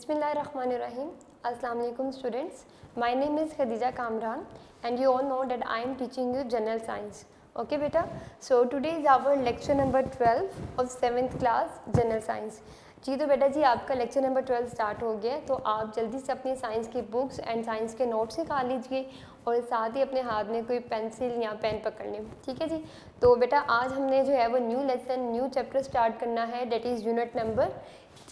Bismillahirrahmanirrahim. Assalamu alaikum students. My name is Khadija Kamran and you all know that I am teaching you general science. Okay beta. So today is our lecture number 12 of 7th class general science. जी तो बेटा जी आपका lecture number 12 start हो गया है, तो आप जल्दी से अपनी साइंस की बुक्स एंड साइंस के नोट्स निकाल लीजिए और साथ ही अपने हाथ में कोई पेंसिल या पेन पकड़ लें। ठीक है जी। तो बेटा आज हमने जो है वो new lesson new chapter start करना है, डेट इज़ यूनिट नंबर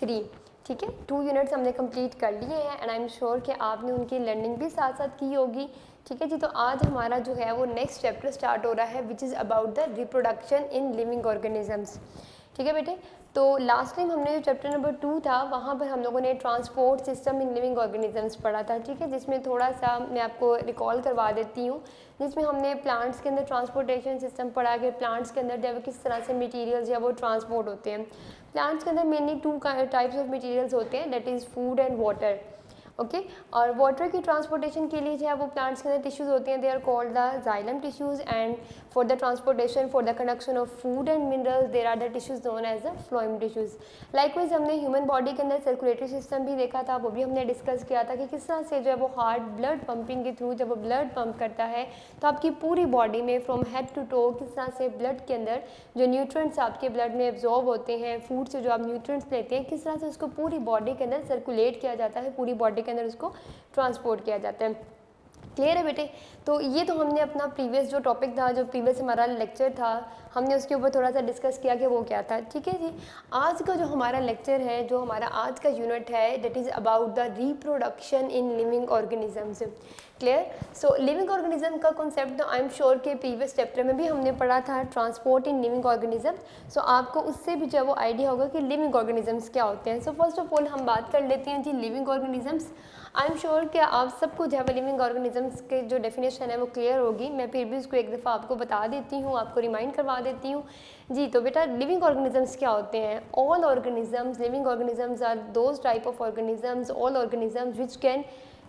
3। ठीक है, 2 यूनिट्स हमने कंप्लीट कर लिए हैं एंड आई एम श्योर कि आपने उनकी लर्निंग भी साथ साथ की होगी। ठीक है जी। तो आज हमारा जो है वो नेक्स्ट चैप्टर स्टार्ट हो रहा है which is about the reproduction in living organisms. ठीक है बेटे। तो लास्ट टाइम हमने जो चैप्टर नंबर 2 था वहाँ पर हम लोगों ने transport system in living organisms पढ़ा था। ठीक है, जिसमें थोड़ा सा मैं आपको रिकॉल करवा देती हूँ, जिसमें हमने प्लांट्स के अंदर ट्रांसपोर्टेशन सिस्टम पढ़ा कि प्लांट्स के अंदर जब किस तरह से मटेरियल्स या वो ट्रांसपोर्ट होते हैं। प्लांट्स के अंदर मेनली 2 टाइप्स ऑफ मटेरियल्स होते हैं, that is food and water. Okay और वाटर की ट्रांसपोर्टेशन के लिए जो है वो प्लांट्स के अंदर टिश्यूज़ होते हैं, they are called the xylem tissues, and for the transportation for the conduction of food and minerals there are the tissues known as the phloem tissues. Likewise हमने ह्यूमन बॉडी के अंदर circulatory system भी देखा था, वो भी हमने discuss किया था कि किस तरह से जो है वो हार्ट ब्लड पंपिंग के थ्रू जब वो ब्लड पंप करता है तो आपकी पूरी बॉडी में फ्रॉम हेड टू टो किस तरह से ब्लड के अंदर जो न्यूट्रिएंट्स आपके ब्लड में एब्जॉर्ब होते हैं, फूड से जो आप न्यूट्रिएंट्स लेते हैं, किस तरह से उसको पूरी बॉडी के अंदर सर्कुलेट किया जाता है, पूरी बॉडी के अंदर उसको ट्रांसपोर्ट किया जाता है। क्लियर है बेटे। तो ये तो हमने अपना प्रीवियस जो टॉपिक था, जो प्रीवियस हमारा लेक्चर था, हमने उसके ऊपर थोड़ा सा डिस्कस किया कि वो क्या था। ठीक है जी। आज का जो हमारा लेक्चर है, जो हमारा आज का यूनिट है, that is about the reproduction in living organisms. Clear. So living organism का कॉन्सेप्ट आई एम श्योर के प्रीवियस चैप्टर में भी हमने पढ़ा था, ट्रांसपोर्ट इन लिविंग ऑर्गेनिज्म। सो आपको उससे भी जो वो आइडिया होगा कि लिविंग ऑर्गेनिजम्स क्या होते हैं। सो फर्स्ट ऑफ ऑल हम बात कर लेते हैं जी living organisms. I am sure कि आप सबको जो है लिविंग ऑर्गेनिजम्स के जो डेफिनेशन है वो क्लियर होगी। मैं फिर भी उसको एक दफ़ा आपको बता देती हूँ, आपको रिमाइंड करवा देती हूँ जी। तो बेटा लिविंग ऑर्गेनिजम्स क्या होते हैं? All organisms, living organisms are those type of organisms, all organisms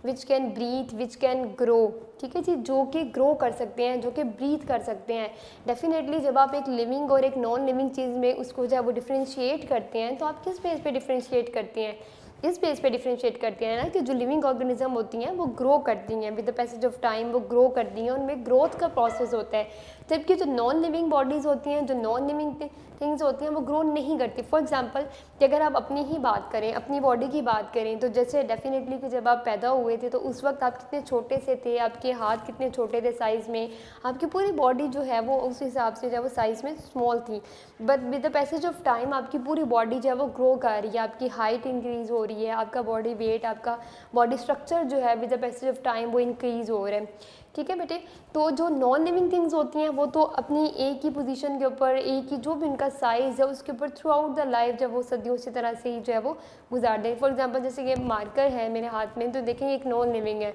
which can breathe, which can grow. ठीक है जी, जो कि ग्रो कर सकते हैं, जो कि ब्रीथ कर सकते हैं। डेफिनेटली जब आप एक लिविंग और एक नॉन लिविंग चीज़ में उसको जब वो डिफ्रेंशिएट करते हैं तो आप किस बेस पे डिफ्रेंशिएट करते हैं? इस बेस पे डिफ्रेंशिएट करते हैं ना कि जो लिविंग ऑर्गेनिज्म होती हैं वो ग्रो करती हैं, with the passage of time वो ग्रो करती हैं, उनमें ग्रोथ का प्रोसेस होता है। जबकि जो नॉन लिविंग बॉडीज़ होती हैं, जो नॉन लिविंग थिंग्स होती हैं वो ग्रो नहीं करती। फॉर एग्जांपल कि अगर आप अपनी ही बात करें, अपनी बॉडी की बात करें, तो जैसे डेफिनेटली कि जब आप पैदा हुए थे तो उस वक्त आप कितने छोटे से थे, आपके हाथ कितने छोटे थे साइज़ में, आपकी पूरी बॉडी जो है वो उस हिसाब से जो है वो साइज़ में स्मॉल थी। But with the passage of time आपकी पूरी बॉडी जो है वो ग्रो कर रही है, आपकी हाइट इंक्रीज़ हो रही है, आपका बॉडी वेट, आपका बॉडी स्ट्रक्चर जो है with the passage of time वो इंक्रीज़ हो रहा है। ठीक है बेटे। तो जो नॉन लिविंग थिंग्स होती हैं वो तो अपनी एक ही पोजीशन के ऊपर, एक ही जो भी उनका साइज़ है उसके ऊपर थ्रू आउट द लाइफ जब वो सदियों से तरह से ही जो है वो गुजार दें। फॉर एग्जांपल जैसे ये मार्कर है मेरे हाथ में, तो देखेंगे एक नॉन लिविंग है,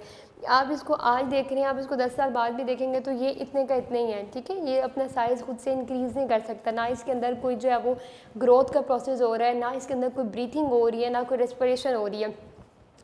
आप इसको आज देख रहे हैं, आप इसको 10 साल बाद भी देखेंगे तो ये इतने का इतने ही है। ठीक है, ये अपना साइज़ खुद से इंक्रीज़ नहीं कर सकता, ना इसके अंदर कोई जो है वो ग्रोथ का प्रोसेस हो रहा है, ना इसके अंदर कोई ब्रीथिंग हो रही है, ना कोई रेस्पिरेशन हो रही है।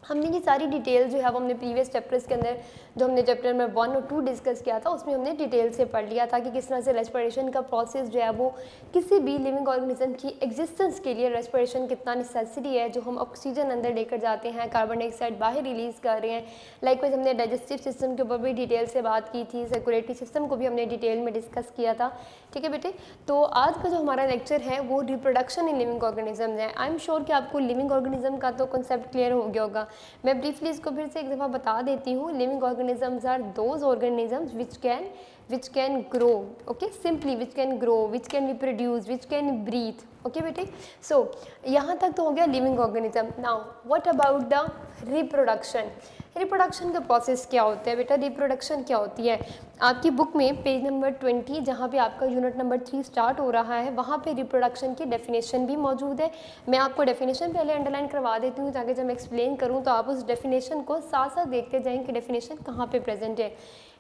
हमने ये सारी डिटेल जो है वो हमने प्रीवियस चैप्टर्स के अंदर, जो हमने चैप्टर नंबर 1 और 2 डिस्कस किया था, उसमें हमने डिटेल से पढ़ लिया था कि किस तरह से रेस्पिरेशन का प्रोसेस जो है वो किसी भी लिविंग ऑर्गेनिज्म की एग्जिस्टेंस के लिए रेस्पिरेशन कितना नेसेसरी है। जो हम ऑक्सीजन अंदर लेकर जाते हैं, कार्बन डाइऑक्साइड बाहर रिलीज़ कर रहे हैं। लाइकवाइज हमने डाइजेस्टिव सिस्टम के ऊपर भी डिटेल से बात की थी, सर्कुलेटरी सिस्टम को भी हमने डिटेल में डिस्कस किया था। ठीक है बेटे। तो आज का जो हमारा लेक्चर है वो रिप्रोडक्शन इन लिविंग ऑर्गेनिज्म है। आई एम श्योर कि आपको लिविंग ऑर्गेनिज्म का तो कंसेप्ट क्लियर हो गया होगा। मैं ब्रीफली इसको फिर से एक दफ़ा बता देती हूँ। Living organisms are those organisms which can grow, okay, simply which can grow, which can reproduce, which can breathe. Okay बेटे। सो यहाँ तक तो हो गया living organism. Now what about the reproduction? Reproduction का प्रोसेस क्या होता है बेटा? रिप्रोडक्शन क्या होती है? आपकी बुक में पेज नंबर 20 जहाँ पे आपका यूनिट नंबर 3 स्टार्ट हो रहा है, वहाँ पे रिप्रोडक्शन की डेफिनेशन भी मौजूद है। मैं आपको डेफिनेशन पहले अंडरलाइन करवा देती हूँ ताकि जब मैं एक्सप्लेन करूँ तो आप उस डेफिनेशन को साथ साथ देखते जाएँ कि डेफिनेशन कहाँ पे प्रेजेंट है।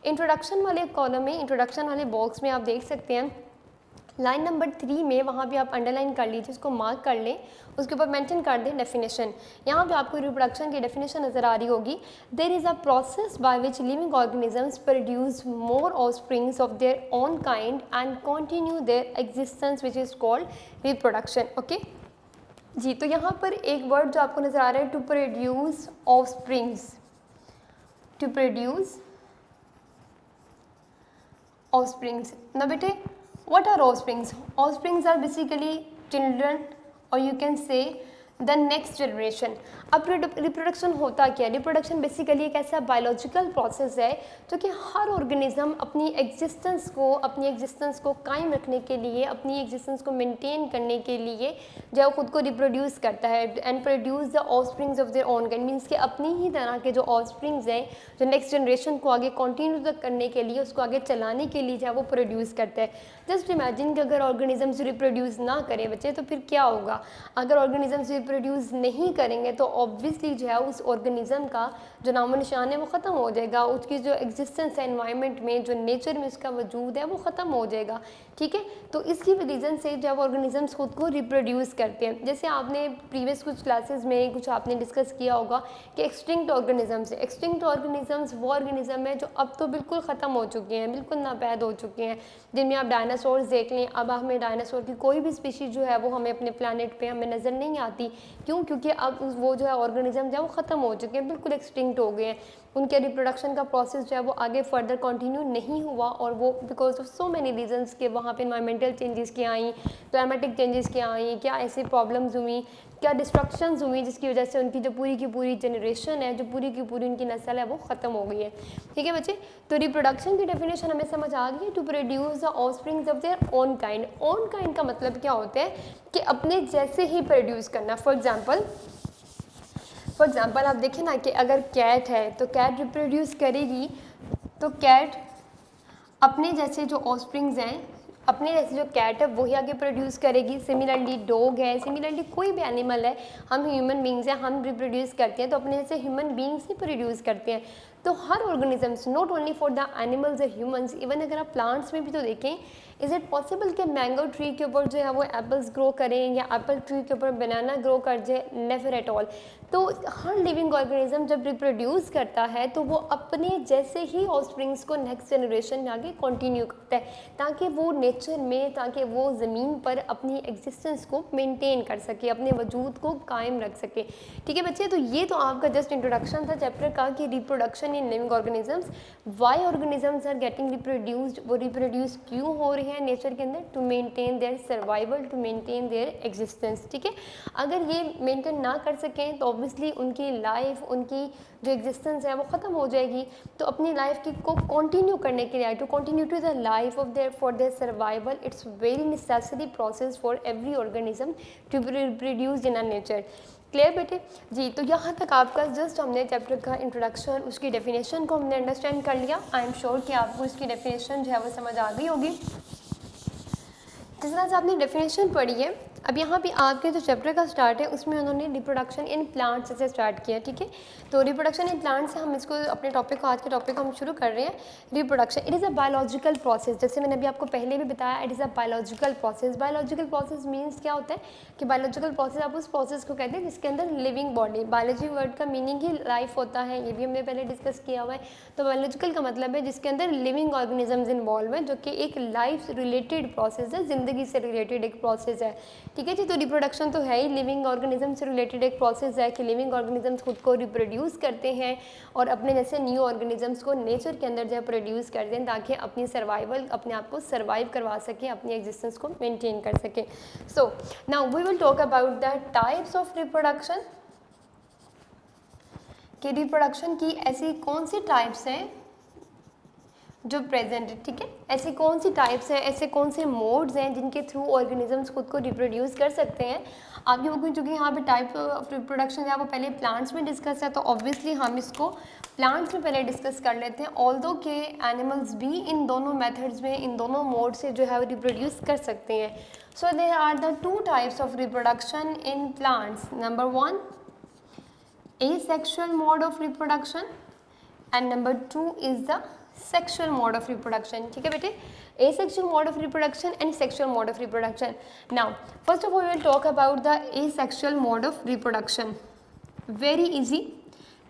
इंट्रोडक्शन वाले कॉलम में, इंट्रोडक्शन वाले बॉक्स में आप देख सकते हैं लाइन नंबर 3 में, वहाँ भी आप अंडरलाइन कर लीजिए, उसको मार्क कर लें, उसके ऊपर मेंशन कर दें डेफिनेशन। यहाँ पे आपको रिप्रोडक्शन की डेफिनेशन नज़र आ रही होगी। There is a process by which living organisms produce more offsprings of their own kind and continue their existence which is called reproduction. Okay, जी, तो यहाँ पर एक वर्ड जो आपको नज़र आ रहा है, to produce offsprings, to produce offsprings. ना बेटे, what are offsprings? Offsprings are basically children और you can say the next generation. अब रिप्रोडक्शन होता क्या है? रिप्रोडक्शन बेसिकली एक ऐसा बायोलॉजिकल प्रोसेस है जो कि हर ऑर्गेनिज्म अपनी एग्जिस्टेंस को कायम रखने के लिए, अपनी एग्जिस्टेंस को मेंटेन करने के लिए जो है खुद को रिप्रोड्यूस करता है and produce the offsprings of their own kind. Means कि अपनी ही तरह के जो ऑफस्प्रिंग्स हैं जो नेक्स्ट जनरेशन को आगे कंटिन्यू करने के लिए, उसको आगे चलाने के लिए जो है वो प्रोड्यूस करता है। जस्ट इमेजिन कि अगर ऑर्गेनिजम्स रिप्रोड्यूस ना करें बच्चे तो फिर क्या होगा? अगर ऑर्गेनिजम्स रिप्रोड्यूस नहीं करेंगे तो ऑब्वियसली जो है उस ऑर्गेनिज्म का जो नामो निशान है वो ख़त्म हो जाएगा, उसकी जो एग्जिस्टेंस है एनवायरनमेंट में, जो नेचर में उसका वजूद है वो ख़त्म हो जाएगा। ठीक है, तो इसकी रीज़न से जब ऑर्गेनिजम्स खुद को रिप्रोड्यूस करते हैं, जैसे आपने प्रीवियस कुछ क्लासेस में कुछ आपने डिस्कस किया होगा कि एक्सटिंक्ट ऑर्गेनिजम्स है। एक्सटिंक्ट ऑर्गेनिजम्स वो ऑर्गेनिज्म है जो अब तो बिल्कुल ख़त्म हो चुके हैं, बिल्कुल नापैद हो चुके हैं, जिनमें आप डायनासोर्स देख लें। अब हमें डायनासोर की कोई भी स्पीशीज़ जो है वो हमें अपने प्लानट पे हमें नज़र नहीं आती। क्यों? क्योंकि अब वो जो है ऑर्गेनिज्म जो है वो ख़त्म हो चुके हैं, बिल्कुल एक्सटिंक्ट हो गए हैं। उनके रिप्रोडक्शन का प्रोसेस जो है वो आगे फर्दर कंटिन्यू नहीं हुआ और वो because of so many reasons के वहाँ पे एनवायरमेंटल चेंजेस क्या आई, क्लाइमेटिक चेंजेस क्या आई, क्या ऐसी प्रॉब्लम्स हुई, क्या डिस्ट्रक्शंस हुई जिसकी वजह से उनकी जो पूरी की पूरी जनरेशन है, जो पूरी की पूरी उनकी नस्ल है वो ख़त्म हो गई है। ठीक है बच्चे, तो रिप्रोडक्शन की डेफिनेशन हमें समझ आ गई है। To produce the offsprings of their own kind. Own kind का मतलब क्या होता है कि अपने जैसे ही प्रोड्यूस करना। फॉर एग्जाम्पल आप देखें ना कि अगर कैट है तो कैट रिप्रोड्यूस करेगी तो कैट अपने जैसे जो ऑफस्प्रिंग्स हैं, अपने जैसे जो कैट है वही आगे प्रोड्यूस करेगी। सिमिलरली डॉग है, सिमिलरली कोई भी एनिमल है, हम ह्यूमन बींग्स हैं, हम रिप्रोड्यूस करते हैं तो अपने जैसे ह्यूमन बींग्स ही प्रोड्यूस करते हैं। तो हर organisms, not only for the animals और ह्यूमंस, इवन अगर आप प्लांट्स में भी तो देखें, इज़ इट पॉसिबल कि मैंगो ट्री के ऊपर जो है वो एप्पल्स ग्रो करें या एप्पल ट्री के ऊपर बनाना ग्रो कर जाए? Never at all. तो हर लिविंग ऑर्गेनिज्म जब रिप्रोड्यूस करता है तो वो अपने जैसे ही ऑफस्प्रिंग्स को नेक्स्ट जनरेशन में आगे कंटिन्यू करता है ताकि वो नेचर में, ताकि वो ज़मीन पर अपनी एग्जिस्टेंस को मेंटेन कर सके, अपने वजूद को कायम रख सके। ठीक है बच्चे, तो ये तो आपका जस्ट इंट्रोडक्शन था चैप्टर का कि reproduction in living organisms, why organisms are getting reproduced, वो रिप्रोड्यूस क्यों हो रहे हैं नेचर के अंदर, to maintain their survival, to maintain their existence. ठीक है, अगर ये मेंटेन ना कर सकें तो ऑब्वियसली उनकी लाइफ, उनकी जो एग्जिस्टेंस है वो ख़त्म हो जाएगी। तो अपनी लाइफ की को कंटिन्यू करने के लिए, to continue to the life of their for their survival, it's very necessary process for every organism to be reproduced in a nature. Clear बेटे? जी, तो यहाँ तक आपका जस्ट हमने चैप्टर का इंट्रोडक्शन, उसकी डेफिनेशन को हमने अंडरस्टैंड कर लिया। आई एम श्योर कि आपको इसकी डेफिनेशन जो है वो समझ आ गई होगी। जिस तरह से आपने डेफिनेशन पढ़ी है, अब यहाँ पे आपके जो चैप्टर का स्टार्ट है उसमें उन्होंने रिप्रोडक्शन इन प्लांट्स से स्टार्ट किया। ठीक है, तो रिप्रोडक्शन इन प्लांट्स से हम इसको अपने टॉपिक को, आज के टॉपिक को हम शुरू कर रहे हैं। Reproduction it is a biological process, जैसे मैंने अभी आपको पहले भी बताया, it is a biological process. Biological process means क्या होता है कि बायोलॉजिकल प्रोसेस आप उस प्रोसेस को कहते हैं जिसके अंदर लिविंग बॉडी, बायोलॉजी वर्ड का मीनिंग ही लाइफ होता है, ये भी हमने पहले डिस्कस किया हुआ है। तो बायोलॉजिकल का मतलब है जिसके अंदर लिविंग ऑर्गेनिजम्स इन्वॉल्व हैं, जो कि एक लाइफ रिलेटेड प्रोसेस है, ज़िंदगी से रिलेटेड एक प्रोसेस है। ठीक है जी, तो रिप्रोडक्शन तो है ही, लिविंग ऑर्गेनिज्म से रिलेटेड एक प्रोसेस है कि लिविंग ऑर्गेनिजम्स खुद को रिप्रोड्यूस करते हैं और अपने जैसे न्यू ऑर्गेनिजम्स को नेचर के अंदर जो है प्रोड्यूस करते हैं ताकि अपनी सर्वाइवल, अपने आप को सर्वाइव करवा सके, अपनी एग्जिस्टेंस को मेंटेन कर सके। So now we will talk about the types of reproduction, कि रिप्रोडक्शन की ऐसी कौन सी टाइप्स हैं जो प्रेजेंट है। ठीक है, ऐसी कौन सी टाइप्स हैं, ऐसे कौन से मोड्स हैं जिनके थ्रू ऑर्गेनिजम्स खुद को रिप्रोड्यूस कर सकते हैं। आप लोगों को चूँकि यहाँ पे टाइप ऑफ रिप्रोडक्शन है वो पहले प्लांट्स में डिस्कस है, तो ऑब्वियसली हम इसको प्लांट्स में पहले डिस्कस कर लेते हैं। ऑल्दो के एनिमल्स भी इन दोनों मेथड्स में, इन दोनों मोड से जो है रिप्रोड्यूस कर सकते हैं। So there are the two types of reproduction in plants. Number 1 asexual mode of reproduction and number 2 is the sexual mode of reproduction. ठीक है बेटे, asexual mode of reproduction and sexual mode of reproduction. Now first of all we will talk about the asexual mode of reproduction. Very easy.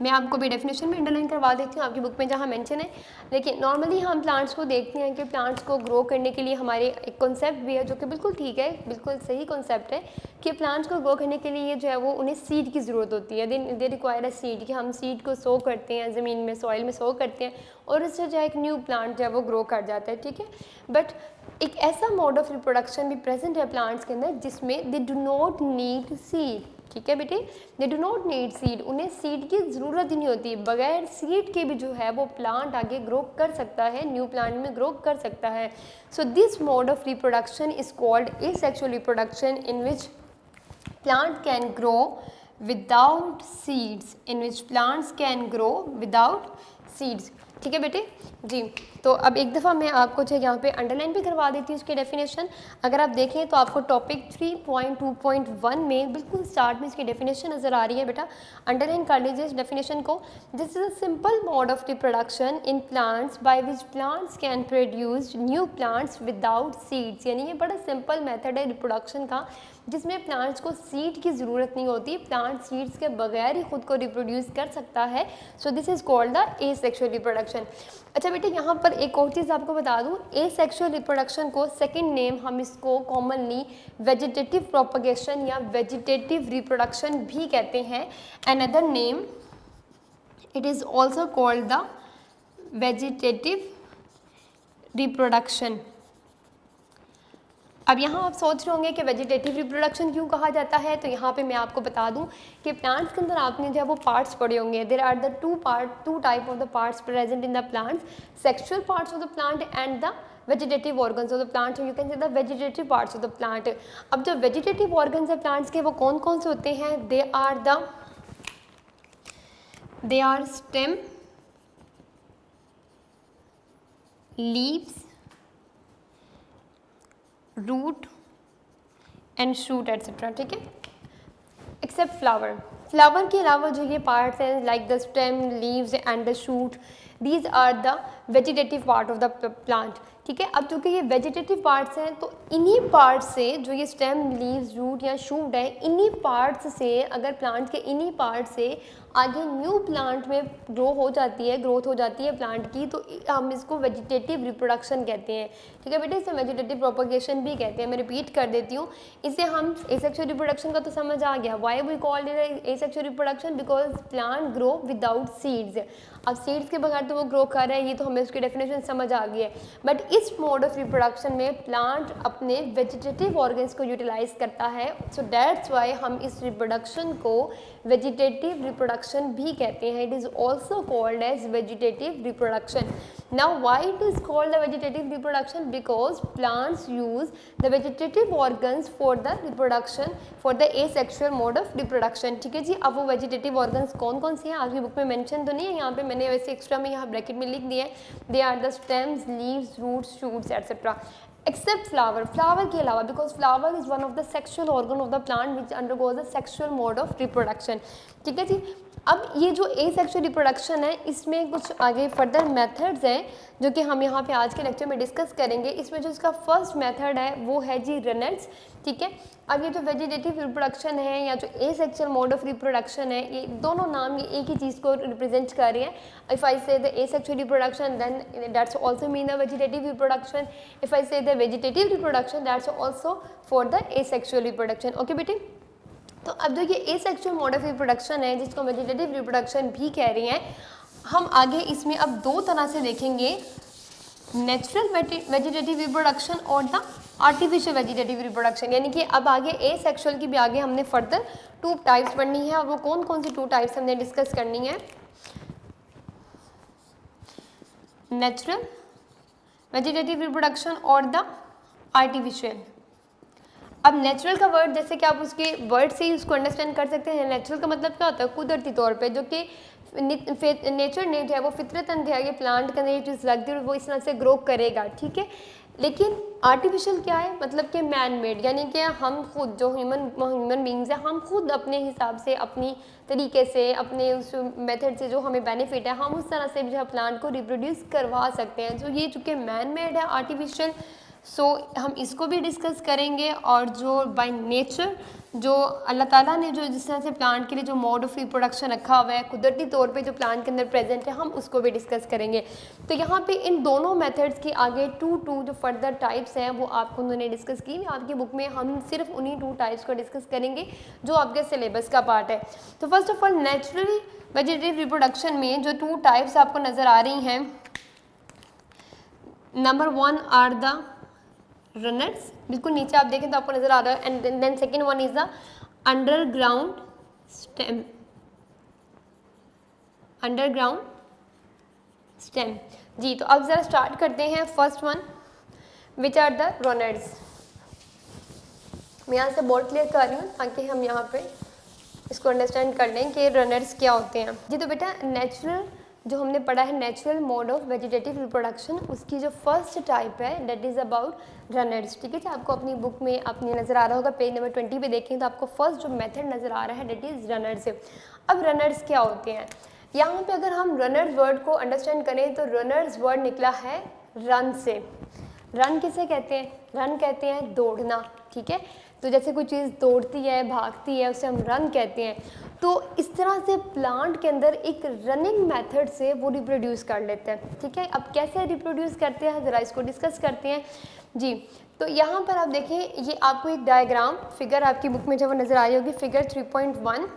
मैं आपको भी definition में underline करवा देती हूँ आपकी बुक में जहाँ मेंशन है। लेकिन नॉर्मली हम प्लांट्स को देखते हैं कि प्लांट्स को ग्रो करने के लिए हमारे एक कॉन्सेप्ट भी है जो कि बिल्कुल ठीक है, बिल्कुल सही कॉन्सेप्ट है कि प्लांट्स को ग्रो करने के लिए जो है वो उन्हें सीड की ज़रूरत होती है। दे रिक्वायर अ सीड, कि हम सीड को सो करते हैं ज़मीन में, सॉइल में सो करते हैं और उससे जो है एक न्यू प्लांट जो है वो ग्रो कर जाता है, ठीक है। बट एक ऐसा मोड ऑफ रिप्रोडक्शन भी प्रेजेंट है प्लांट्स के अंदर जिसमें they do not need seed, ठीक है बेटे, they do not need seed, उन्हें सीड की ज़रूरत ही नहीं होती। बगैर सीड के भी जो है वो प्लांट आगे ग्रो कर सकता है, न्यू प्लांट में ग्रो कर सकता है। So this mode of reproduction is called asexual reproduction in which plant can grow without seeds, in which plants can grow without seeds, ठीक है बेटे जी। तो अब एक दफ़ा मैं आपको जो यहाँ पे अंडरलाइन भी करवा देती हूँ उसकी डेफिनेशन। अगर आप देखें तो आपको टॉपिक 3.2.1 में बिल्कुल स्टार्ट में इसकी डेफिनेशन नज़र आ रही है बेटा, अंडरलाइन कर लीजिए इस डेफिनेशन को। This is a simple mode of reproduction in plants by which plants can produce new plants without seeds, यानी ये बड़ा सिंपल मेथड है रिप्रोडक्शन का जिसमें प्लांट्स को सीड की ज़रूरत नहीं होती, प्लांट सीड्स के बगैर ही खुद को रिप्रोड्यूस कर सकता है। So this is called the asexual reproduction. अच्छा बेटे यहाँ पर एक और चीज़ आपको बता दूँ, एसेक्सुअल रिप्रोडक्शन को सेकंड नेम हम इसको कॉमनली वेजिटेटिव प्रोपगेशन या वेजिटेटिव रिप्रोडक्शन भी कहते हैं। Another name it is also called the vegetative reproduction. अब यहाँ आप सोच रहे होंगे कि वेजिटेटिव रिप्रोडक्शन क्यों कहा जाता है, तो यहाँ पे मैं आपको बता दूँ कि प्लांट्स के अंदर आपने जो है वो पार्ट्स पढ़े होंगे। There are the two type of the parts present in the plants, sexual parts of the plant and the vegetative organs of the plant, you can say the vegetative parts of the plant. अब जो vegetative organs है plants के वो कौन कौन से होते हैं, they are stem, leaves, root and shoot etcetera, ठीक है, एक्सेप्ट फ्लावर। फ्लावर के अलावा जो ये पार्ट्स हैं like the stem, leaves and the shoot, these are the vegetative part of the plant, ठीक है। अब चूँकि ये वेजिटेटिव पार्ट्स हैं तो इन्हीं पार्ट्स से जो ये स्टेम, लीव्स, रूट या शूट है, इन्हीं पार्ट्स से अगर प्लांट के इन्हीं पार्ट से आगे न्यू प्लांट में ग्रोथ हो जाती है प्लांट की, तो हम इसको वेजिटेटिव रिप्रोडक्शन कहते हैं, ठीक है बेटे। इसे वेजिटेटिव प्रोपगेशन भी कहते हैं। मैं रिपीट कर देती हूँ, इसे हम एसेक्सुअल रिप्रोडक्शन का तो समझ आ गया, why we called it asexual reproduction, because plant grow without seeds. अब सीड्स के बगैर तो वो ग्रो कर रहे हैं, ये तो हमें उसकी डेफिनेशन समझ आ गई है। बट इस मोड ऑफ रिप्रोडक्शन में प्लांट अपने वेजिटेटिव ऑर्गन्स को यूटिलाइज करता है, सो दैट्स वाई हम इस रिप्रोडक्शन को वेजिटेटिव रिप्रोडक्शन भी कहते हैं। It is also called as vegetative reproduction. Now why it is called the vegetative reproduction, because plants use the vegetative organs for the reproduction for the asexual mode of reproduction, ठीक है जी। अब वो vegetative organs कौन कौन से हैं आपकी book में मेंशन तो नहीं है, यहाँ पे मैंने वैसे एक्स्ट्रा में यहाँ ब्रैकेट में लिख दिया है, they are the stems, leaves, roots, shoots etcetera, except flower. Flower के अलावा, because flower is one of the sexual organ of the plant which undergoes the sexual mode of reproduction, ठीक है जी। अब ये जो एसेक्सुअल रिप्रोडक्शन है इसमें कुछ आगे फर्दर मेथड्स हैं जो कि हम यहाँ पे आज के लेक्चर में डिस्कस करेंगे। इसमें जो इसका फर्स्ट मेथड है वो है जी रेनेट्स, ठीक है। अब ये जो वेजिटेटिव रिप्रोडक्शन है या जो एसेक्सुअल मोड ऑफ रिप्रोडक्शन है, ये दोनों नाम ये एक ही चीज़ को रिप्रेजेंट कर रहे हैं। If I say the asexual reproduction then that's also mean the vegetative reproduction, if I say the vegetative reproduction that's also for the asexual reproduction, okay बेटे। तो अब जो ये एसेक्सुअल मोड ऑफ रिप्रोडक्शन है जिसको वेजिटेटिव रिप्रोडक्शन भी कह रही हैं, हम आगे इसमें अब दो तरह से देखेंगे, नेचुरल वेजिटेटिव रिप्रोडक्शन और द आर्टिफिशियल वेजिटेटिव रिप्रोडक्शन। यानी कि अब आगे एसेक्सुअल की भी आगे हमने फर्दर 2 टाइप्स पढ़नी है और वो कौन कौन सी 2 टाइप्स हमने डिस्कस करनी है, नेचुरल वेजिटेटिव रिप्रोडक्शन और द आर्टिफिशियल। अब नेचुरल का वर्ड जैसे कि आप उसके वर्ड से ही उसको अंडरस्टैंड कर सकते हैं। नेचुरल का मतलब क्या होता है, कुदरती तौर पे, जो कि नेचर ने जो है वो फितरतन जो है ये प्लांट के अंदर ये चीज़ रख दी और वो इस तरह से ग्रो करेगा, ठीक है। लेकिन आर्टिफिशियल क्या है, मतलब कि मैन मेड, यानी कि हम खुद जो ह्यूमन बींग्स हैं, हम खुद अपने हिसाब से, अपनी तरीके से, अपने उस मेथड से जो हमें बेनिफिट है, हम उस तरह से जो है प्लांट को रिप्रोड्यूस करवा सकते हैं। तो ये चूँकि मैन मेड है, आर्टिफिशियल सो हम इसको भी डिस्कस करेंगे, और जो बाय नेचर जो अल्लाह ताला ने जो जिस तरह से प्लांट के लिए जो मोड ऑफ रिप्रोडक्शन रखा हुआ है कुदरती तौर पे जो प्लांट के अंदर प्रेजेंट है, हम उसको भी डिस्कस करेंगे। तो यहाँ पे इन दोनों मेथड्स की आगे 2 जो फर्दर टाइप्स हैं वो आपको उन्होंने डिस्कस की। आपकी बुक में हम सिर्फ उन्हीं 2 टाइप्स को डिस्कस करेंगे जो आपके सिलेबस का पार्ट है। तो first of all naturally vegetative reproduction में जो 2 टाइप्स आपको नज़र आ रही हैं, नंबर 1 आर द रनर्स, बिल्कुल नीचे आप देखें तो आपको नजर आ रहा है, and then second one is the underground stem, underground stem. जी तो अब जरा स्टार्ट करते हैं। First one which are the runners. मैं यहाँ से बोर्ड क्लियर कर रही हूँ ताकि हम यहाँ पे इसको अंडरस्टैंड कर लें कि रनर्स क्या होते हैं। जी तो बेटा नेचुरल जो हमने पढ़ा है natural mode of vegetative reproduction, उसकी जो फर्स्ट टाइप है दैट इज़ अबाउट रनर्स। ठीक है, आपको अपनी बुक में अपनी नज़र आ रहा होगा पेज नंबर 20 पे देखें तो आपको फर्स्ट जो मेथड नज़र आ रहा है दैट इज़ रनर्स। अब रनर्स क्या होते हैं, यहाँ पे अगर हम रनर्स वर्ड को अंडरस्टैंड करें तो रनर्स वर्ड निकला है रन से। रन किसे कहते हैं, रन कहते हैं दौड़ना। ठीक है, तो जैसे कोई चीज़ दौड़ती है भागती है उसे हम रन कहते हैं। तो इस तरह से प्लांट के अंदर एक रनिंग मेथड से वो रिप्रोड्यूस कर लेते हैं। ठीक है, अब कैसे रिप्रोड्यूस करते हैं ज़रा इसको डिस्कस करते हैं। जी तो यहाँ पर आप देखें, ये आपको एक डायग्राम फिगर आपकी बुक में जब वो नज़र आई होगी, फिगर 3.1,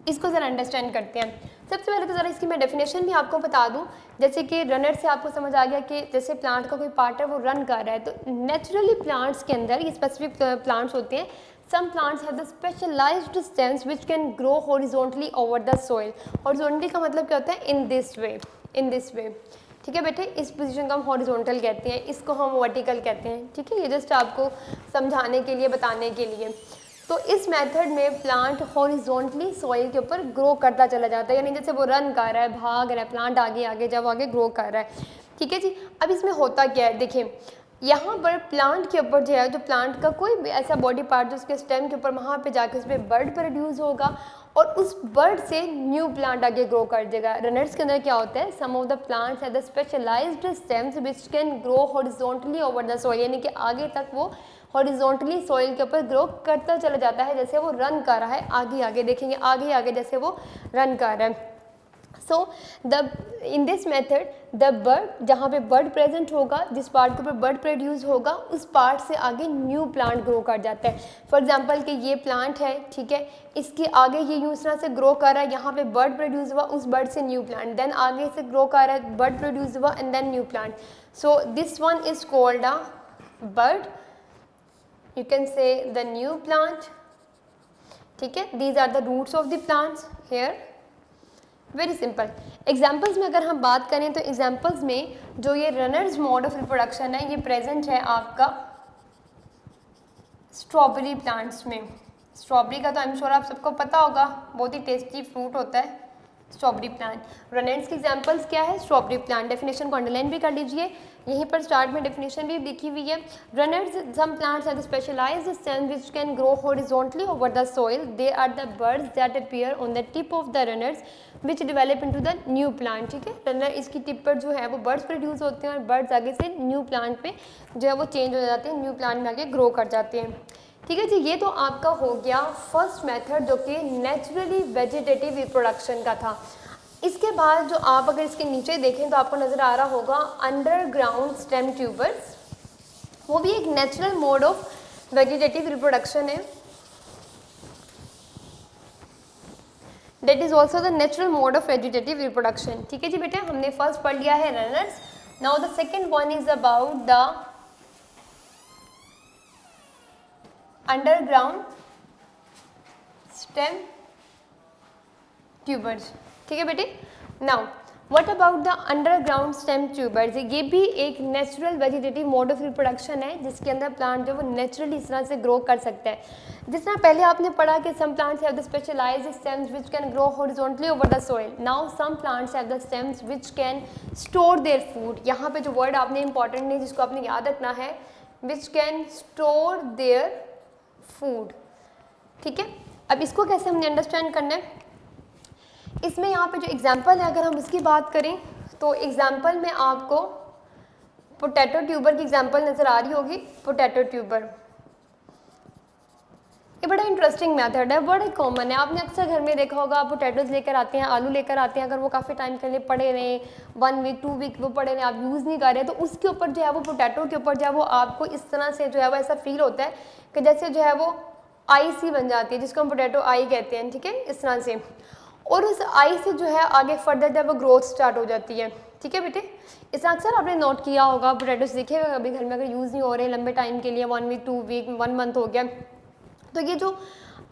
इसको ज़रा अंडरस्टैंड करते हैं। सबसे पहले तो ज़रा इसकी मैं डेफिनेशन भी आपको बता दूं। जैसे कि रनर से आपको समझ आ गया कि जैसे प्लांट का कोई पार्ट है वो रन कर रहा है, तो नेचुरली प्लांट्स के अंदर ये स्पेसिफिक प्लांट्स होते हैं। Some plants have the specialised stems which can grow horizontally over the soil. Horizontally का मतलब क्या होता है, in this way, in this way. ठीक है बेटे, इस पोजीशन को हम हॉरिजॉन्टल कहते हैं, इसको हम वर्टिकल कहते हैं। ठीक है, ये जस्ट आपको समझाने के लिए, बताने के लिए। तो इस मेथड में प्लांट हॉरिजॉन्टली सॉइल के ऊपर ग्रो करता चला जाता है, यानी जैसे वो रन कर रहा है, भाग रहा है, प्लांट आगे आगे जब आगे ग्रो कर रहा है। ठीक है जी, अब इसमें होता क्या है, देखिए यहाँ पर प्लांट के ऊपर जो है, जो प्लांट का कोई भी ऐसा बॉडी पार्ट जो उसके स्टेम के ऊपर वहाँ पे जाके उसमें बर्ड प्रोड्यूस होगा और उस बर्ड से न्यू प्लांट आगे ग्रो कर देगा। रनर्स के अंदर क्या होता है, some of the plants have the specialised stems which can grow horizontally over the soil, यानी कि आगे तक वो हॉरिजॉन्टली सॉइल के ऊपर ग्रो करता चला जाता है जैसे वो रन कर रहा है, आगे आगे देखेंगे, आगे आगे जैसे वो रन कर रहा है। So in this method the bird, जहाँ पे बर्ड प्रेजेंट होगा, जिस पार्ट के ऊपर बर्ड प्रोड्यूस होगा, उस पार्ट से आगे न्यू प्लांट ग्रो कर जाता है। फॉर एग्जांपल कि ये प्लांट है, ठीक है, इसके आगे ये यूँ इस तरह से ग्रो कर रहा है, यहाँ पे बर्ड प्रोड्यूस हुआ, उस बर्ड से न्यू प्लांट, देन आगे से ग्रो कर रहा है, बर्ड प्रोड्यूस हुआ and then new plant. So this one is called a bird, you can say the new plant. ठीक है, these are the roots of the plants here. Very simple. Examples में अगर हम बात करें तो एग्जाम्पल्स में जो ये रनर्स मोड ऑफ रिप्रोडक्शन है ये प्रेजेंट है आपका स्ट्रॉबेरी प्लांट्स में। स्ट्रॉबेरी का तो आई एम श्योर आप सबको पता होगा, बहुत ही टेस्टी फ्रूट होता है स्ट्रॉबेरी प्लांट। रनर्स की एग्जाम्पल्स क्या है, स्ट्रॉबेरी प्लांट। डेफिनेशन को अंडरलाइन भी कर लीजिए, यहीं पर स्टार्ट में डेफिनेशन भी लिखी हुई है। Runners some plants have specialised stem which can grow horizontally over the soil. They are the birds that appear on the tip of the runners which develop into the new plant. ठीक है, runner इसकी tip पर जो है वो birds produce होते हैं और बर्ड्स आगे से न्यू प्लांट पे जो है वो चेंज हो जाते हैं, न्यू प्लांट में आगे ग्रो कर जाते हैं। ठीक है जी, ये तो आपका हो गया फर्स्ट मेथड जो कि नेचुरली वेजिटेटिव रिप्रोडक्शन का था। इसके बाद जो आप अगर इसके नीचे देखें तो आपको नज़र आ रहा होगा अंडरग्राउंड स्टेम ट्यूबर्स, वो भी एक natural mode of vegetative reproduction है। That is also the natural mode of vegetative reproduction. ठीक है जी बेटे, हमने फर्स्ट पढ़ लिया है runners. Now the second one is about the underground stem tubers. ठीक है बेटे, now what about the underground stem tubers. ये भी एक natural vegetative mode of reproduction है जिसके अंदर प्लांट जो वो नेचुरली इस तरह से ग्रो कर सकता है। जिस तरह पहले आपने पढ़ा कि some plants have the specialised stems which can grow horizontally over the soil. Now some plants have the stems which can store their food. यहाँ पे जो वर्ड आपने इंपॉर्टेंट है जिसको आपने याद रखना है, which can store their food. ठीक है, अब इसको कैसे हमने अंडरस्टैंड करना है, इसमें यहाँ पे जो एग्जाम्पल है अगर हम इसकी बात करें तो एग्जाम्पल में आपको पोटैटो ट्यूबर की एग्जांपल नज़र आ रही होगी, पोटैटो ट्यूबर। ये बड़ा इंटरेस्टिंग मेथड है, बड़ा कॉमन है, आपने अक्सर घर में देखा होगा, पोटैटोज लेकर आते हैं, आलू लेकर आते हैं, अगर वो काफ़ी टाइम के लिए पड़े रहें, 1 वीक 2 वीक वो पड़े रहें, आप यूज़ नहीं कर रहे, तो उसके ऊपर जो है वो पोटैटो के ऊपर जो है वो आपको इस तरह से जो है वो ऐसा फील होता है कि जैसे जो है वो आई सी बन जाती है, जिसको हम पोटैटो आई कहते हैं, ठीक है, इस तरह से। और उस आई से जो है आगे फर्दर जब वो ग्रोथ स्टार्ट हो जाती है, ठीक है बेटे। इसे अक्सर आपने नोट किया होगा, पोटैटोज देखिएगा कभी घर में अगर यूज़ नहीं हो रहे लंबे टाइम के लिए, 1 वीक 2 वीक 1 मंथ हो गया, तो ये जो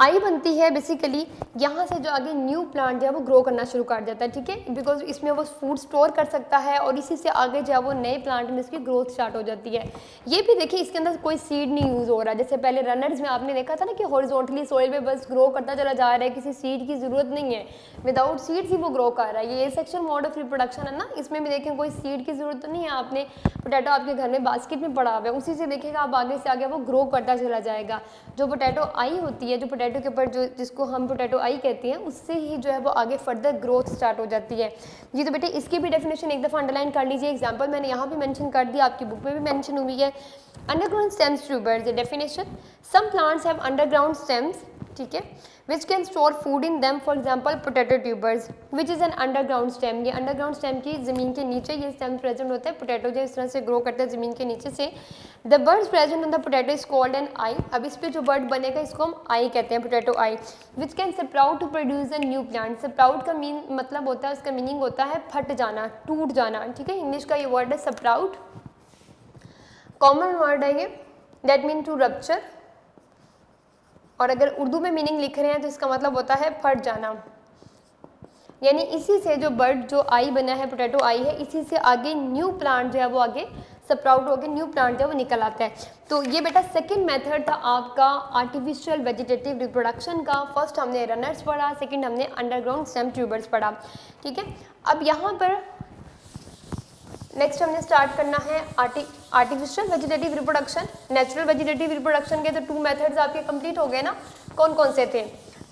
आई बनती है बेसिकली यहाँ से जो आगे न्यू प्लांट जो है वो ग्रो करना शुरू कर देता है, ठीक है, बिकॉज इसमें वो फूड स्टोर कर सकता है और इसी से आगे जो है वो नए प्लांट में इसकी ग्रोथ स्टार्ट हो जाती है। ये भी देखिए इसके अंदर कोई सीड नहीं यूज़ हो रहा, जैसे पहले रनर्स में आपने देखा था ना कि हॉरिजॉन्टली सॉइल में बस ग्रो करता चला जा रहा है, किसी सीड की ज़रूरत नहीं है, विदाउट सीड्स ही वो ग्रो कर रहा है। ये सेक्शुअल मोड ऑफ रिप्रोडक्शन है ना, इसमें भी देखें कोई सीड की ज़रूरत नहीं है, आपने पोटैटो आपके घर में बास्केट में पड़ा हुआ है, उसी से देखिएगा आप आगे से आगे वो ग्रो करता चला जाएगा। जो पोटैटो आई होती है, जो पोटैटो के ऊपर जो जिसको हम पोटैटो आई कहते हैं, उससे ही जो है वो आगे फर्दर ग्रोथ स्टार्ट हो जाती है। जी तो बेटे इसकी भी डेफिनेशन एक दफ़ा अंडरलाइन कर लीजिए, एग्जांपल मैंने यहाँ भी मेंशन कर दिया, आपकी बुक में भी मेंशन हुई है। Underground stems tubers, the definition, some plants have underground stems, ठीक है, which can store food in them, for example potato tubers which is an underground stem। ये अंडरग्राउंड स्टेम की ज़मीन के नीचे ये स्टेम प्रेजेंट होता है, पोटैटो जो इस तरह से ग्रो करता है ज़मीन के नीचे से। The birds present on the potato is called an eye, अब इस पे जो बर्ड बनेगा इसको हम आई कहते हैं, potato eye, which can sprout to produce a new plant. Sprout का मतलब होता है, उसका मीनिंग होता है फट जाना, टूट जाना, ठीक है, इंग्लिश का ये वर्ड है स्प्राउट, कॉमन वर्ड है ये, दैट मीन टू रप्चर, और अगर उर्दू में मीनिंग लिख रहे हैं तो इसका मतलब होता है फट जाना, यानी इसी से जो बर्ड जो आई बना है, पोटैटो आई है, इसी से आगे न्यू प्लांट जो है वो आगे स्प्राउट होकर न्यू प्लांट जो है वो निकल आता है। तो ये बेटा सेकंड मेथड था आपका आर्टिफिशियल वेजिटेटिव रिप्रोडक्शन का। फर्स्ट हमने रनर्स पढ़ा, सेकंड हमने अंडरग्राउंड स्टेम ट्यूबर्स पढ़ा, ठीक है। अब यहाँ पर नेक्स्ट हमने स्टार्ट करना है artificial vegetative reproduction. Natural vegetative reproduction के तो 2 मेथड्स आपके कंप्लीट हो गए ना, कौन कौन से थे,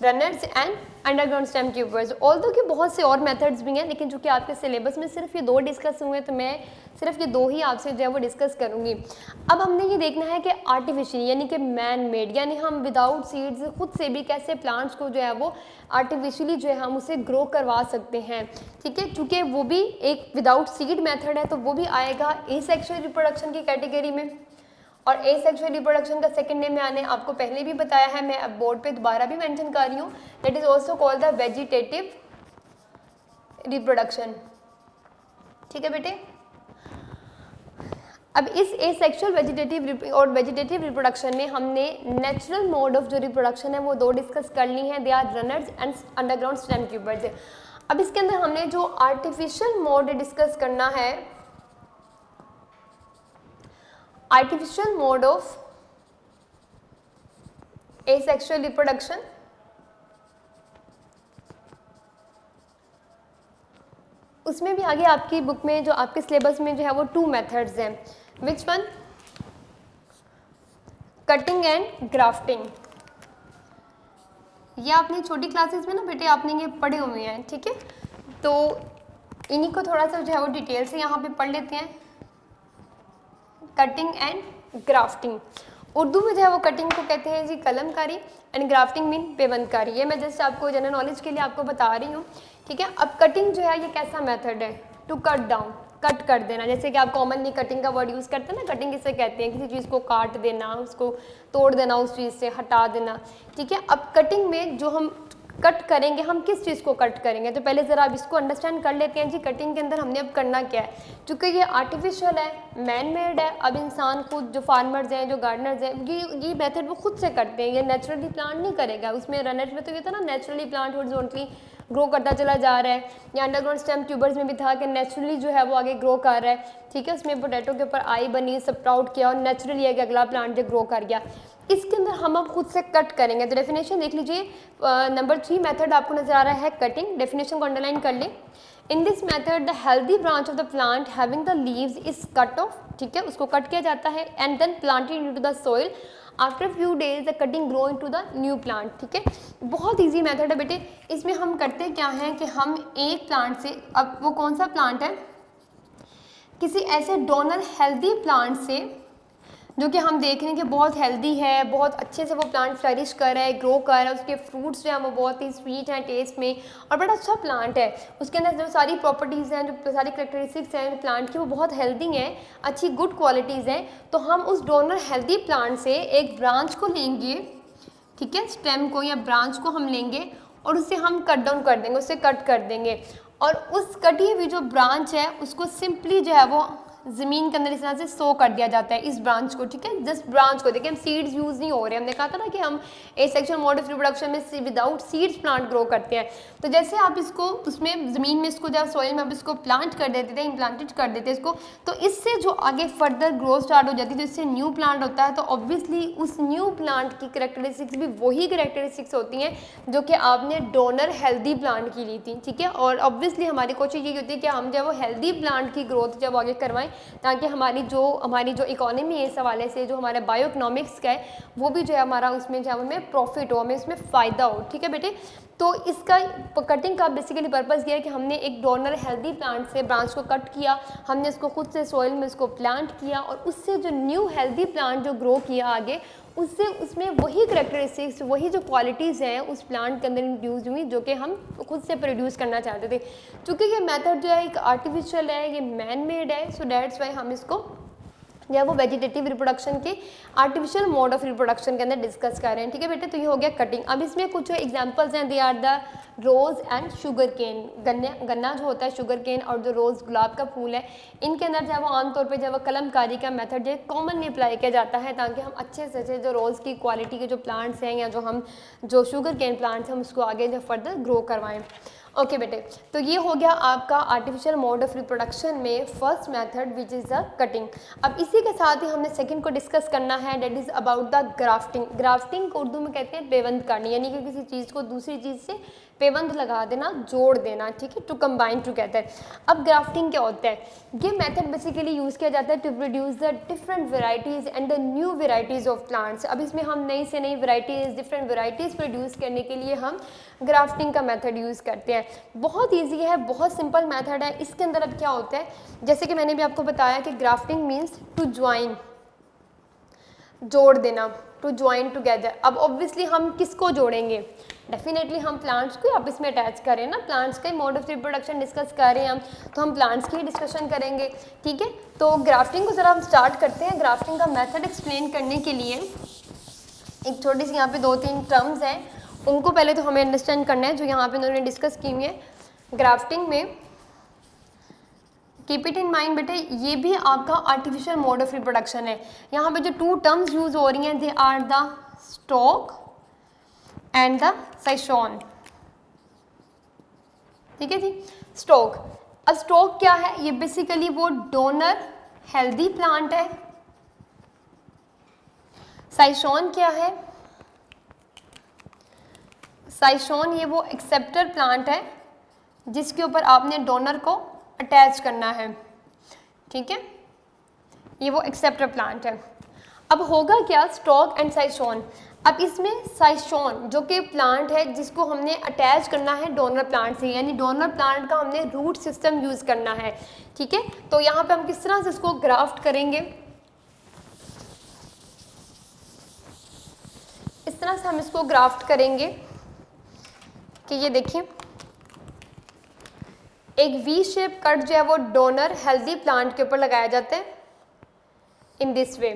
runners and underground stem tubers. Although कि बहुत से और मेथड्स भी हैं, लेकिन चूंकि आपके सिलेबस में सिर्फ ये 2 डिस्कस हुए तो मैं सिर्फ ये 2 ही आपसे जो है वो डिस्कस करूँगी। अब हमने ये देखना है कि आर्टिफिशियल यानी कि मैन मेड, यानी हम विदाउट सीड्स खुद से भी कैसे प्लांट्स को जो है वो आर्टिफिशियली जो है हम उसे ग्रो करवा सकते हैं, ठीक है, चूँकि वो भी एक विदाउट सीड मेथड है तो वो भी आएगा एसेक्सुअल रिप्रोडक्शन की कैटेगरी में। और एसेक्सुअल रिप्रोडक्शन का सेकंड नेम मैंने आपको पहले भी बताया है, मैं अब बोर्ड पे दोबारा भी मेंशन कर रही हूँ, that is also called the vegetative reproduction, ठीक है बेटे। अब इस एसेक्सुअल वेजिटेटिव और वेजिटेटिव रिप्रोडक्शन में हमने नेचुरल मोड ऑफ जो रिप्रोडक्शन है वो 2 डिस्कस कर ली हैं, they are runners and underground stem tubers. अब इसके अंदर हमने जो आर्टिफिशियल मोड डिस्कस करना है, artificial mode of asexual reproduction, उसमें भी आगे आपकी बुक में जो आपके सिलेबस में जो है वो 2 मेथड्स हैं, which one, cutting and grafting. ये आपने छोटी क्लासेस में ना बेटे आपने ये पढ़े हुए हैं, ठीक है, तो इन्हीं को थोड़ा सा जो है वो डिटेल से यहाँ पे पढ़ लेते हैं। कटिंग एंड ग्राफ्टिंग, उर्दू में जो है वो कटिंग को कहते हैं जी कलमकारी एंड ग्राफ्टिंग मीन पेवंदकारी। ये मैं जस्ट आपको जनरल नॉलेज के लिए आपको बता रही हूँ, ठीक है। अब कटिंग जो है ये कैसा मेथड है, टू कट डाउन, कट कर देना, जैसे कि आप कॉमनली कटिंग का वर्ड यूज़ करते हैं ना, कटिंग किसे कहते हैं, किसी चीज़ को काट देना, उसको तोड़ देना, उस चीज़ से हटा देना, ठीक है। अब कटिंग में जो हम कट करेंगे, हम किस चीज़ को कट करेंगे, तो पहले ज़रा अब इसको अंडरस्टैंड कर लेते हैं जी। कटिंग के अंदर हमने अब करना क्या है, क्योंकि ये आर्टिफिशियल है, मैन मेड है, अब इंसान खुद जो फार्मर्स हैं, जो गार्डनर्स हैं, ये मेथड वो खुद से करते हैं, ये नेचुरली प्लांट नहीं करेगा। उसमें रनर्स में तो ये था ना नेचुरली प्लांट हॉरिजॉन्टली ग्रो करता चला जा रहा है, या अंडरग्राउंड स्टेम ट्यूबर्स में भी था कि नेचुरली जो है वो आगे ग्रो कर रहा है, ठीक है। उसमें पोटैटो के ऊपर आई बनी, स्प्राउट किया और नेचुरली है कि अगला प्लांट जो ग्रो कर गया। इसके अंदर हम अब खुद से कट करेंगे, तो डेफिनेशन देख लीजिए, नंबर 3 मेथड आपको नजर आ रहा है कटिंग, डेफिनेशन को अंडरलाइन कर ले। In this method the healthy branch of the plant having the leaves is cut off, ठीक है, उसको कट किया जाता है, and then planted into the soil, after few days the cutting grow into the new plant, ठीक है। बहुत easy method है बेटे। इसमें हम करते क्या हैं कि हम एक प्लांट से, अब वो कौन सा प्लांट है किसी ऐसे डोनर हेल्दी प्लांट से जो कि हम देख रहे हैं कि बहुत हेल्दी है, बहुत अच्छे से वो प्लांट फ्लरिश कर रहा है, ग्रो कर रहा है, उसके फ्रूट्स जो हैं वो बहुत ही स्वीट हैं टेस्ट में और बड़ा अच्छा प्लांट है, उसके अंदर जो सारी प्रॉपर्टीज़ हैं, जो सारी करेक्टरिस्टिक्स हैं प्लांट की वो बहुत हेल्दी हैं, अच्छी गुड क्वालिटीज़ हैं। तो हम उस डोनर हेल्दी प्लांट से एक ब्रांच को लेंगे, ठीक है, स्टेम को या ब्रांच को हम लेंगे और उससे हम कट डाउन कर देंगे, उससे कट कर देंगे और उस कटी हुई जो ब्रांच है उसको सिंपली जो है वो ज़मीन के अंदर इस तरह से सो कर दिया जाता है इस ब्रांच को, ठीक है। जस्ट ब्रांच को देखिए, हम सीड्स यूज़ नहीं हो रहे, हमने कहा था ना कि हम एसेक्सुअल मोड ऑफ रिप्रोडक्शन में विदाउट सीड्स प्लांट ग्रो करते हैं। तो जैसे आप इसको उसमें ज़मीन में इसको जब सॉइल में आप इसको प्लांट कर देते थे, इम्प्लांटेड कर देते इसको, तो इससे जो आगे फर्दर ग्रोथ स्टार्ट हो जाती है, तो इससे न्यू प्लांट होता है। तो ऑब्वियसली उस न्यू प्लांट की करेक्टरिस्टिक्स भी वही करेक्टरिस्टिक्स होती हैं जो कि आपने डोनर हेल्दी प्लांट की ली थी, ठीक है। और ऑब्वियसली हमारी कोशिश ये होती है कि हम जब वो हेल्दी प्लांट की ग्रोथ जब आगे करवाएं ताकि हमारी जो इकोनॉमी है इस हवाले से, जो हमारे बायो इकोनॉमिक्स का है वो भी जो है हमारा उसमें जो है हमें प्रॉफिट हो, हमें इसमें फ़ायदा हो, ठीक है बेटे। तो इसका कटिंग का बेसिकली पर्पज़ ये है कि हमने एक डोनर हेल्दी प्लांट से ब्रांच को कट किया, हमने इसको खुद से सॉइल में इसको प्लांट किया और उससे जो न्यू हेल्दी प्लांट जो ग्रो किया आगे, उससे उसमें वही करेक्टरिस्टिक्स, वही जो क्वालिटीज़ हैं उस प्लांट के अंदर इंट्रोड्यूस हुई जो कि हम खुद से प्रोड्यूस करना चाहते थे। क्योंकि ये मेथड जो है एक आर्टिफिशियल है, ये मैन मेड है, सो दैट्स वाई हम इसको या वो वेजिटेटिव रिप्रोडक्शन के आर्टिफिशियल मोड ऑफ रिप्रोडक्शन के अंदर डिस्कस कर रहे हैं, ठीक है बेटे। तो ये हो गया कटिंग। अब इसमें कुछ एग्जांपल्स हैं, they are the rose and sugarcane. गन्ना जो होता है, शुगर केन और जो रोज़ गुलाब का फूल है, इनके अंदर जो है वो आमतौर पर जो है कलमकारी का मेथड जो है कॉमनली अप्लाई किया जाता है ताकि हम अच्छे से अच्छे जो रोज़ की क्वालिटी के जो प्लांट्स हैं या जो शुगर केन प्लांट्स हैं हम उसको आगे जो फर्दर ग्रो करवाएँ। ओके बेटे, तो ये हो गया आपका आर्टिफिशियल मोड ऑफ रिप्रोडक्शन में first method which is the cutting. अब इसी के साथ ही हमने सेकंड को डिस्कस करना है, that is about the grafting. Grafting को उर्दू में कहते हैं पेवंद करनी, यानी कि किसी चीज़ को दूसरी चीज़ से पेवंद लगा देना, जोड़ देना, ठीक है, टू कंबाइन टुगेदर। अब ग्राफ्टिंग क्या होता है? ये मेथड बेसिकली यूज़ किया जाता है to produce the different varieties and the new varieties of plants. अब इसमें हम नई से नई वेराइटीज़, डिफरेंट वेराइटीज़ प्रोड्यूस करने के लिए हम ग्राफ्टिंग का मेथड यूज़ करते हैं। बहुत ईजी है, बहुत सिंपल मेथड है। इसके अंदर अब क्या होता है, जैसे कि मैंने भी आपको बताया कि ग्राफ्टिंग मीन्स टू ज्वाइन, जोड़ देना, टू ज्वाइन टुगेदर। अब ऑब्वियसली हम किसको जोड़ेंगे? डेफिनेटली हम प्लांट्स को आप इसमें अटैच करें ना, प्लांट्स का मोड ऑफ रिप्रोडक्शन डिस्कस कर रहे हैं हम, तो हम प्लांट्स की ही डिस्कशन करेंगे, ठीक है। तो ग्राफ्टिंग को ज़रा हम स्टार्ट करते हैं। ग्राफ्टिंग का मेथड एक्सप्लेन करने के लिए एक छोटी सी यहाँ पे 2-3 टर्म्स हैं, उनको पहले तो हमें अंडरस्टैंड करना है जो यहाँ पे उन्होंने डिस्कस की हुई है। ग्राफ्टिंग में कीप इट इन माइंड बेटे, ये भी आपका आर्टिफिशियल मोड ऑफ रिप्रोडक्शन है। यहाँ पे जो 2 टर्म्स यूज हो रही हैं, they are the stock and the scion, ठीक है जी। स्टॉक, अब स्टॉक क्या है? ये बेसिकली वो डोनर हेल्दी प्लांट है। साइशॉन क्या है? साइशॉन ये वो एक्सेप्टर प्लांट है जिसके ऊपर आपने डोनर को अटैच करना है, ठीक है, ये वो एक्सेप्टर प्लांट है। अब होगा क्या? Stock and scion. अब इसमें साइशॉन जो कि प्लांट है जिसको हमने अटैच करना है डोनर प्लांट से, यानी डोनर प्लांट का हमने रूट सिस्टम यूज़ करना है, ठीक है। तो यहाँ पे हम किस तरह से इसको ग्राफ्ट करेंगे? इस तरह से हम इसको ग्राफ्ट करेंगे कि ये देखिए एक वी शेप कट जो है वो डोनर हेल्दी प्लांट के ऊपर लगाया जाता है इन दिस वे,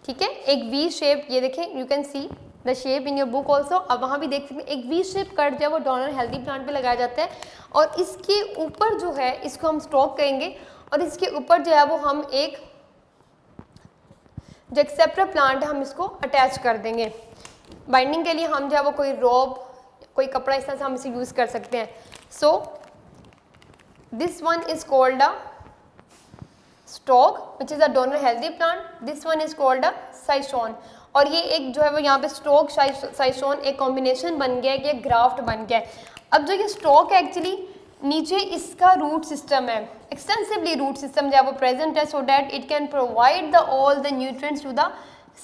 ठीक है। एक वी शेप, ये देखें, you can see the shape in your book also. अब वहाँ भी देख सकते हैं एक वी शेप कट जो है वो डोनर हेल्दी प्लांट पे लगाया जाता है और इसके ऊपर जो है इसको हम स्टॉक करेंगे और इसके ऊपर जो है वो हम एक जो एक्सेप्टर प्लांट है हम इसको अटैच कर देंगे। बाइंडिंग के लिए हम जो है वो कोई रोब, कोई कपड़ा इस तरह से हम इसे यूज़ कर सकते हैं। सो this one is called a stalk which is a donor healthy plant, this one is called a साइशॉन। और ये एक जो है वो यहाँ पे स्टॉक साइशॉन एक कॉम्बिनेशन बन गया है, ये ग्राफ्ट बन गया है। अब जो ये स्टॉक है एक्चुअली नीचे इसका रूट सिस्टम है, एक्सटेंसिवली रूट सिस्टम जो है वो प्रेजेंट है, so that it can provide the all the nutrients to the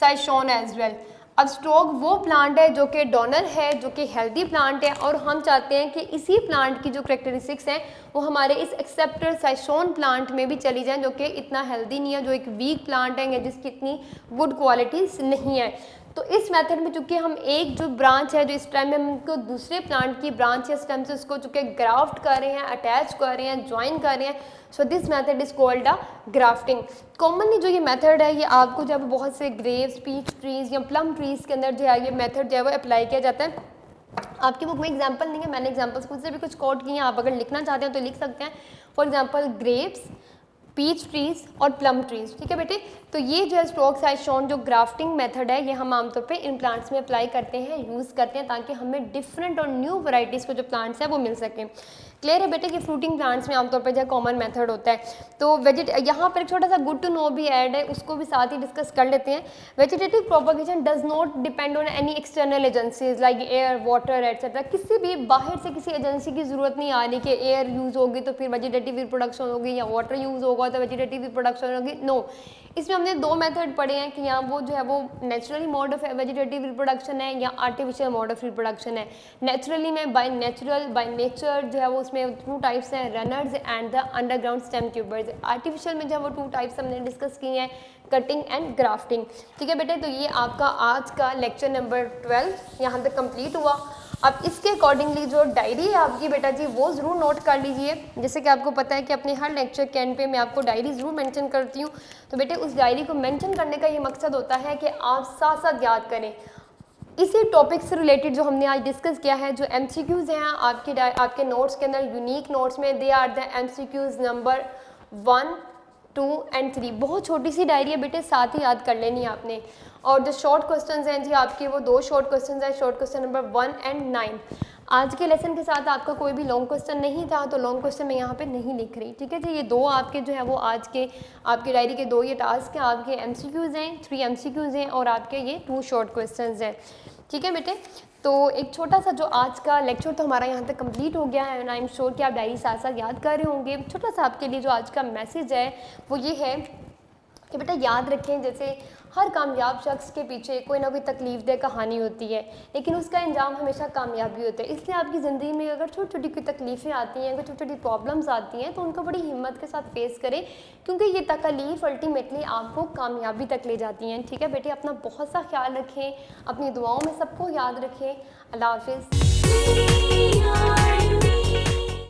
scion as well. अब स्टॉक वो प्लांट है जो कि डोनर है, जो कि हेल्दी प्लांट है, और हम चाहते हैं कि इसी प्लांट की जो करेक्टरिस्टिक्स हैं वो हमारे इस एक्सेप्टर साइशोन प्लांट में भी चली जाएं, जो कि इतना हेल्दी नहीं है, जो एक वीक प्लांट है या जिसकी इतनी गुड क्वालिटीज़ नहीं है। तो इस मेथड में चूँकि हम एक जो ब्रांच है जो इस टाइम में हम उनको दूसरे प्लांट की ब्रांच या स्टेम से उसको चूँकि ग्राफ्ट कर रहे हैं, अटैच कर रहे हैं, ज्वाइन कर रहे हैं, so this method is called a grafting. Commonly जो ये मेथड है ये आपको जब बहुत से ग्रेव्स, पीच ट्रीज या प्लम ट्रीज के अंदर जो है ये मेथड जो है वो अप्लाई किया जाता है। आपकी बुक में एग्जांपल नहीं है, मैंने एग्जांपल्स खुद से भी कुछ कोट किए हैं, आप अगर लिखना चाहते हैं तो लिख सकते हैं। For example grapes, peach trees और प्लम ट्रीज, ठीक है बेटे। तो ये जो है स्टॉक साइज शॉन जो ग्राफ्टिंग मेथड है ये हम आमतौर पे इन प्लांट्स में अप्लाई करते हैं, यूज़ करते हैं, ताकि हमें डिफरेंट और न्यू वैरायटीज़ को जो प्लांट्स हैं वो मिल सकें। क्लियर है बेटे कि फ्रूटिंग प्लांट्स में आमतौर पे जो कॉमन मेथड होता है। तो यहाँ पर एक छोटा सा गुड टू नो भी ऐड है, उसको भी साथ ही डिस्कस कर लेते हैं। Vegetative propagation does not depend on any external agencies like air, water etcetera. किसी भी बाहर से किसी एजेंसी की जरूरत नहीं आ रही कि एयर यूज़ होगी तो फिर वेजिटेटिव रिप्रोडक्शन होगी या वाटर यूज़ होगा तो वेजिटेटिव रिप्रोडक्शन होगी। नो, इसमें हमने दो मेथड पढ़े हैं कि यहाँ वो जो है वो naturally mode of vegetative reproduction है या आर्टिफिशियल मोड ऑफ रिप्रोडक्शन है। नेचुरली में बाय नेचर जो है वो उसमें 2 टाइप्स हैं, runners and the underground stem tubers. Artificial में जो है वो 2 टाइप्स हमने डिस्कस किए हैं, कटिंग एंड ग्राफ्टिंग। ठीक है बेटे, तो ये आपका आज का लेक्चर नंबर 12 यहाँ तक कंप्लीट हुआ। अब इसके अकॉर्डिंगली जो डायरी है आपकी बेटा जी वो ज़रूर नोट कर लीजिए। जैसे कि आपको पता है कि अपने हर लेक्चर के एंड पे मैं आपको डायरी ज़रूर मेंशन करती हूँ। तो बेटे उस डायरी को मेंशन करने का ये मकसद होता है कि आप साथ साथ याद करें इसी टॉपिक से रिलेटेड जो हमने आज डिस्कस किया है। जो MCQs हैं आपके नोट्स के अंदर, यूनिक नोट्स में, they are the MCQs number 1, 2 and 3। बहुत छोटी सी डायरी है बेटे, साथ ही याद कर लेनी है आपने। और जो शॉर्ट क्वेश्चंस हैं जी आपके वो 2 शॉर्ट क्वेश्चंस हैं, शॉर्ट क्वेश्चन नंबर 1 एंड 9। आज के लेसन के साथ आपका कोई भी लॉन्ग क्वेश्चन नहीं था तो लॉन्ग क्वेश्चन मैं यहाँ पे नहीं लिख रही। ठीक है जी, ये 2 आपके जो है वो आज के आपकी डायरी के 2 ये टास्क हैं, आपके MCQs हैं, 3 MCQs हैं और आपके ये 2 शॉर्ट क्वेश्चंस हैं। ठीक है बेटे, तो एक छोटा सा जो आज का लेक्चर तो हमारा यहाँ तक कंप्लीट हो गया है एंड आई एम श्योर कि आप डायरी साथ साथ याद कर रहे होंगे। छोटा सा आपके लिए जो आज का मैसेज है वो ये है कि बेटा याद रखें, जैसे हर कामयाब शख्स के पीछे कोई ना कोई तकलीफ़देह कहानी होती है, लेकिन उसका अंजाम हमेशा कामयाबी होता है। इसलिए आपकी ज़िंदगी में अगर छोटी छोटी कोई तकलीफ़ें आती हैं, कोई छोटी छोटी प्रॉब्लम्स आती हैं तो उनको बड़ी हिम्मत के साथ फेस करें, क्योंकि ये तकलीफ़ अल्टीमेटली आपको कामयाबी तक ले जाती हैं। ठीक है बेटे, अपना बहुत सा ख्याल रखें, अपनी दुआओं में सबको याद रखें। अल्लाह हाफिज़।